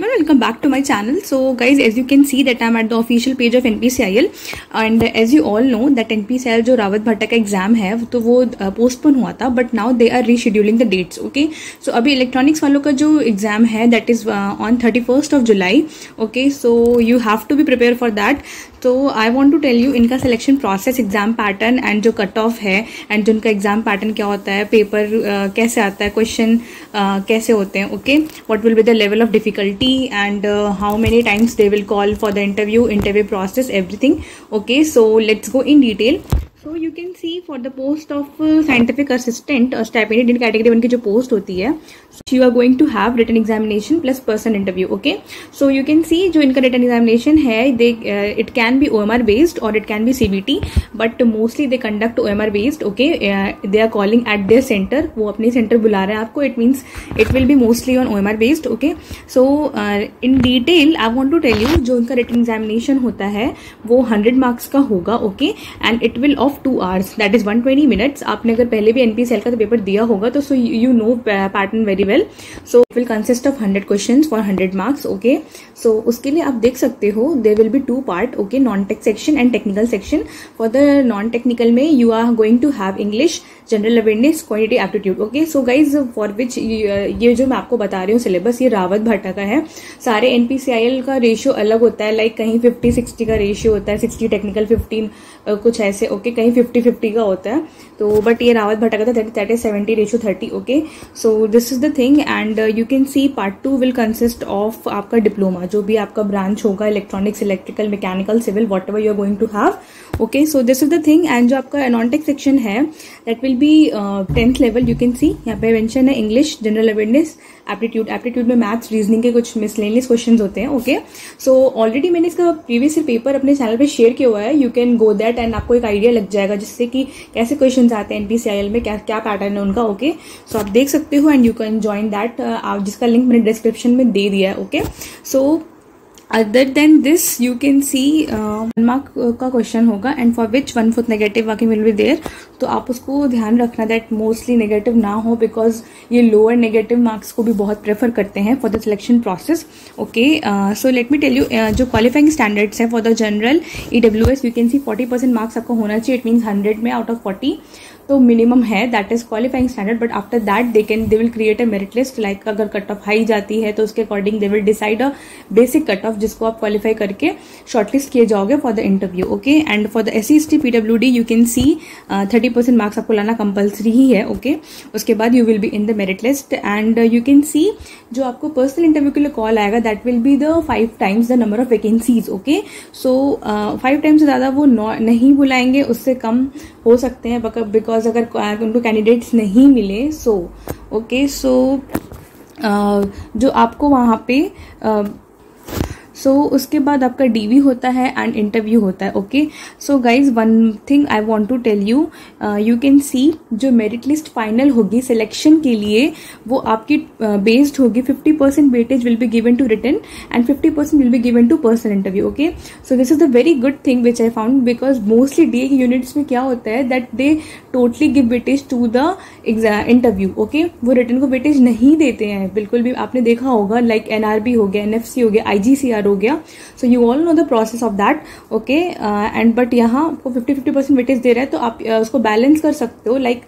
everyone, welcome back to my channel. So guys, as you can see that I'm at the official page of NPCIL and as you all know that NPCIL जो रावत भट्टा का exam है तो वो postpone हुआ था, but now they are rescheduling the dates. Okay, so अभी electronics वालों का जो एग्जाम है that is on 31st of July. Okay, so you have to be prepare for that. तो I want to tell you इनका selection process, exam pattern and जो cut off है and जो इनका एग्जाम पैटर्न क्या होता है, पेपर कैसे आता है, क्वेश्चन कैसे होते हैं. Okay, what will be the level of difficulty and how many times they will call for the interview process, everything. Okay, so let's go in detail. So you can see for the post of scientific assistant or stipend in category 1 की जो post होती है, so you are going to have written examination plus person interview. Okay, so you can see जो इनका written examination है, they it can be OMR based or it can be CBT, but mostly they conduct OMR based. Okay, they are calling at their center, वो अपने center बुला रहे हैं आपको, it means it will be mostly on OMR based. Okay, so in detail I want to tell you जो इनका written examination होता है वो 100 marks का होगा. Okay, and it will of 2 hours, that is 120 minutes. आपने अगर पहले भी NPCIL का तो पेपर दिया होगा तो so you know pattern very well. So it will consist of 100 questions for 100 marks. Okay, so उसके लिए आप देख सकते हो there will be 2 part. Okay, non-tech section and technical section. For the non-technical में you are going to have English, general awareness, quantitative aptitude. Okay, so guys for which ये जो मैं आपको बता रही हूँ सिलेबस ये रावत भट्टा का है. सारे NPCIL का रेशियो अलग होता है, लाइक कहीं 50-60 का रेशियो होता है, 60 टेक्निकल 15 कुछ ऐसे. ओके, कहीं 50-50 का होता है. तो बट ये रावत भट्टा का था that is 70:30. Okay, so this is the thing and you can see part 2 will consist of आपका डिप्लोमा, जो भी आपका ब्रांच होगा, electronics, electrical, mechanical, civil, whatever you are going to have. Okay, so this is the thing and जो आपका non tech section है that will be 10th level. You can see यहाँ पे मेंशन है इंग्लिश, जनरल अवेयरनेस, एप्टीट्यूड में maths, reasoning के कुछ miscellaneous questions होते हैं. ओके, सो ऑलरेडी मैंने इसका प्रीवियस पेपर अपने चैनल पे शेयर किया हुआ है, you can go that and आपको एक आइडिया लग जाएगा जिससे कि कैसे क्वेश्चंस आते हैं NPCIL में, क्या पैटर्न है उनका. ओके, सो आप देख सकते हो and you can join that, जिसका लिंक मैंने डिस्क्रिप्शन में दे दिया है. Okay, so other than this you can see 1 mark का क्वेश्चन होगा and for which 1/4 negative marking will be there. तो आप उसको ध्यान रखना दैट मोस्टली नेगेटिव ना हो, बिकॉज ये लोअर नेगेटिव मार्क्स को भी बहुत प्रेफर करते हैं for the selection process. Okay, so let me tell you जो क्वालिफाइंग स्टैंडर्ड्स है for the general EWS, you can see 40% marks आपका होना चाहिए. इट मीन्स 100 में आउट ऑफ 40 तो मिनिमम है, that is qualifying standard. But after that they will create a merit list, like अगर cut off high जाती है तो उसके according they will decide a basic cut off जिसको आप क्वालिफाई करके शॉर्टलिस्ट किए जाओगे for the interview. Okay, and for the SC/ST PWD you can C 30% marks आपको लाना कंपल्सरी ही है. ओके, उसके बाद you will be in the merit list and you can see जो आपको पर्सनल इंटरव्यू के लिए कॉल आएगा that will be the 5 times the number of vacancies. Okay, so 5 times से ज्यादा वो नहीं बुलाएंगे, उससे कम हो सकते हैं बिकॉज अगर उनको कैंडिडेट्स नहीं मिले. सो ओके, सो जो आपको वहाँ पे सो उसके बाद आपका DV होता है एंड इंटरव्यू होता है. Okay, so guys one thing I want to tell you, you can see जो मेरिट लिस्ट फाइनल होगी सिलेक्शन के लिए वो आपकी बेस्ड होगी 50% weightage will be given to written and 50% will be given to personal interview. Okay, so this is the very good thing which I found, because mostly DA की units में क्या होता है that they totally give weightage to the interview. Okay, वो written को weightage नहीं देते हैं बिल्कुल भी. आपने देखा होगा लाइक NRB हो गया, NFC हो गया, IGCR हो गया. So you all know the process of that. Okay, and but यहाँ आपको 50-50% वेटेज दे रहा है तो आप उसको बैलेंस कर सकते हो. Like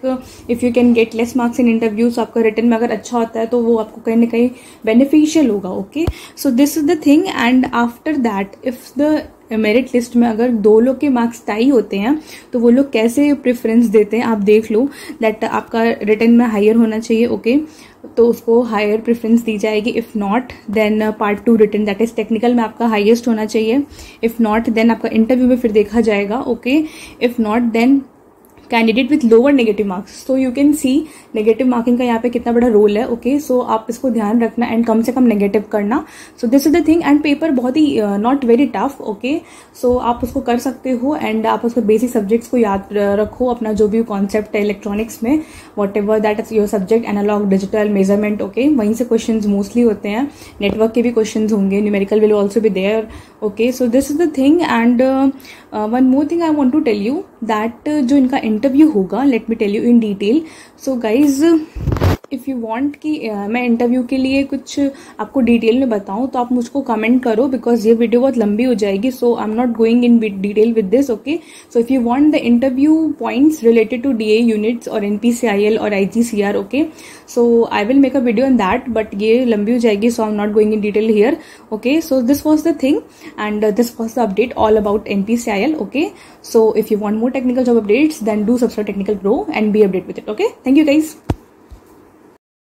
if you can get less marks in interviews, आपका रिटन में अगर अच्छा होता है तो वो आपको कहीं ना कहीं बेनिफिशियल होगा. Okay, so this is the thing and after that if the merit list में अगर 2 लोग के मार्क्स टाई होते हैं तो वो लोग कैसे प्रेफरेंस देते हैं आप देख लो. दैट आपका रिटन में हायर होना चाहिए. ओके, तो उसको हायर प्रेफरेंस दी जाएगी. If not then part 2 written that is technical में आपका हाईएस्ट होना चाहिए. इफ नॉट देन आपका इंटरव्यू में फिर देखा जाएगा. Okay, if not then candidate with lower negative marks. So you can see negative marking का यहाँ पे कितना बड़ा रोल है. ओके, सो आप इसको ध्यान रखना एंड कम से कम नेगेटिव करना. सो this is the thing and paper बहुत ही नॉट वेरी टफ. ओके, सो आप उसको कर सकते हो एंड आप उसको बेसिक सब्जेक्ट्स को याद रखो, अपना जो भी कॉन्सेप्ट है इलेक्ट्रॉनिक्स में, whatever that is your subject, analogue, digital, measurement. Okay, वहीं से क्वेश्चन मोस्टली होते हैं. नेटवर्क के भी क्वेश्चन होंगे, numerical will also be there. Okay, so this is the thing and one more thing I want to tell you that जो इनका interview होगा, let me tell you in detail. So guys if you want कि मैं interview के लिए कुछ आपको detail में बताऊं तो आप मुझको कमेंट करो, बिकॉज ये वीडियो बहुत लंबी हो जाएगी. So I am not going in detail with this. Okay, so if you want the interview points related to DA units और NPCIL और IGCR, okay, so I will make a video on that, but ये लंबी हो जाएगी, so I am not going in detail here. Okay, so this was the thing and this was the update all about NPCIL. Okay, so if you want more technical job updates, then do subscribe Technical Pro and be updated with it. Okay, thank you guys.